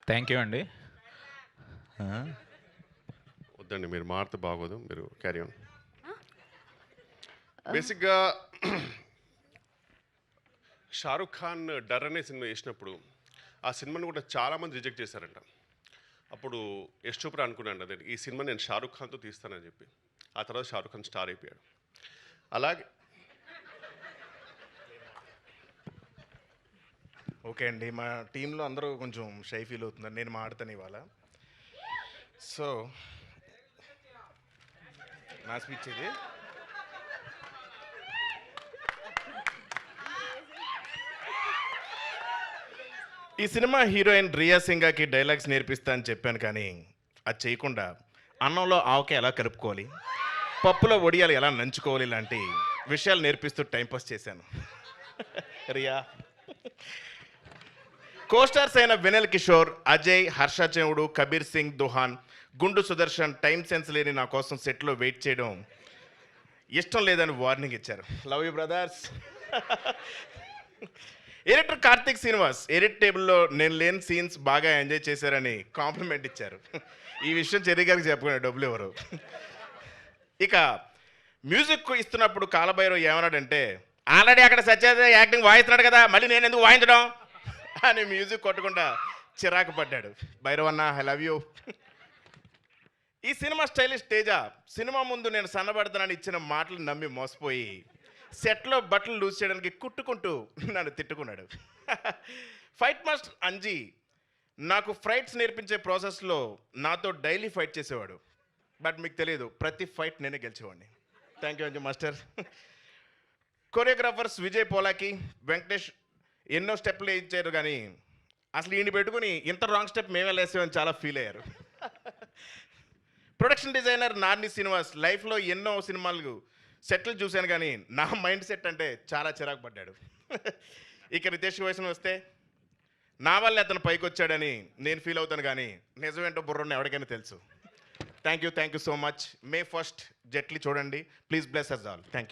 Thank you అండి. వద్దండి, మీరు మారితే బాగోదు, మీరు క్యారీ ఆన్. బేసిక్గా షారుఖ్ ఖాన్ డర్ అనే సినిమా చేసినప్పుడు ఆ సినిమాని కూడా చాలామంది రిజెక్ట్ చేశారంట. అప్పుడు యశ్ చోప్రా అనుకున్నాను అదే ఈ సినిమా నేను షారుఖ్ ఖాన్తో తీస్తానని చెప్పి. ఆ తర్వాత షారుఖ్ ఖాన్ స్టార్ అయిపోయాడు. అలాగే ఓకే అండి, మా టీంలో అందరూ కొంచెం షై ఫీల్ అవుతున్నారు, నేను మాడతాను ఇవాళ. సో నా స్పీచ్ ఇది. ఈ సినిమా హీరోయిన్ రియా సింగాకి డైలాగ్స్ నేర్పిస్తా అని చెప్పాను, కానీ అది చేయకుండా అన్నంలో ఆవకాయ ఎలా కలుపుకోవాలి, పప్పులో వడియాలు ఎలా నంచుకోవాలి ఇలాంటి విషయాలు నేర్పిస్తూ టైంపాస్ చేశాను. రియా కోస్టార్స్ అయిన వెనెల్ కిషోర్, అజయ్, హర్ష చెవుడు, కబీర్ సింగ్ దుహాన్, గుండు సుదర్శన్ టైం సెన్స్ లేని నా కోసం సెట్లో వెయిట్ చేయడం ఇష్టం లేదని వార్నింగ్ ఇచ్చారు. Love you brothers. Editor Karthik Srinivas edit టేబుల్లో నేను లేని సీన్స్ బాగా ఎంజాయ్ చేశారని కాంప్లిమెంట్ ఇచ్చారు. ఈ విషయం చెర్రీ గారికి చెప్పుకునే డబ్బులు ఎవరు. ఇక మ్యూజిక్ ఇస్తున్నప్పుడు కాలభైరవ్ ఏమన్నాడంటే, ఆల్రెడీ అక్కడ సత్యదేవ్ యాక్టింగ్ వాయిస్తున్నాడు కదా, మళ్ళీ నేను ఎందుకు వాయించడం అని మ్యూజిక్ కొట్టకుండా చిరాకు పడ్డాడు. భైరవ్ అన్న, ఐ లవ్ యూ. ఈ సినిమా స్టైలిష్ తేజ సినిమా ముందు నేను సన్నబడతానని ఇచ్చిన మాటలు నమ్మి మోసపోయి సెట్లో బట్టలు లూజ్ చేయడానికి కుట్టుకుంటూ నన్ను తిట్టుకున్నాడు. ఫైట్ మాస్టర్ అంజీ నాకు ఫైట్స్ నేర్పించే ప్రాసెస్లో నాతో డైలీ ఫైట్ చేసేవాడు. బట్ మీకు తెలియదు, ప్రతి ఫైట్ నేనే గెలిచేవాడిని. Thank you Anji master. Choreographers Vijay Polaki, Venkatesh ఎన్నో స్టెప్లు ఇచ్చారు, కానీ అసలు ఈయన పెట్టుకుని ఇంత రాంగ్ స్టెప్ మేమే వేసామని చాలా ఫీల్ అయ్యారు. ప్రొడక్షన్ డిజైనర్ నార్ని శ్రీనివాస్ లైఫ్లో ఎన్నో సినిమాలు సెట్లు చూశాను, కానీ నా మైండ్ సెట్ అంటే చాలా చిరాకు పడ్డాడు. ఇక రితేష్ వయసును వస్తే నా వల్ల అతను పైకి వచ్చాడని నేను ఫీల్ అవుతాను, కానీ నిజమేంటో బుర్రని ఎవరికైనా తెలుసు. Thank you so much. May 1st జెట్లీ చూడండి please. Bless us all. Thank you.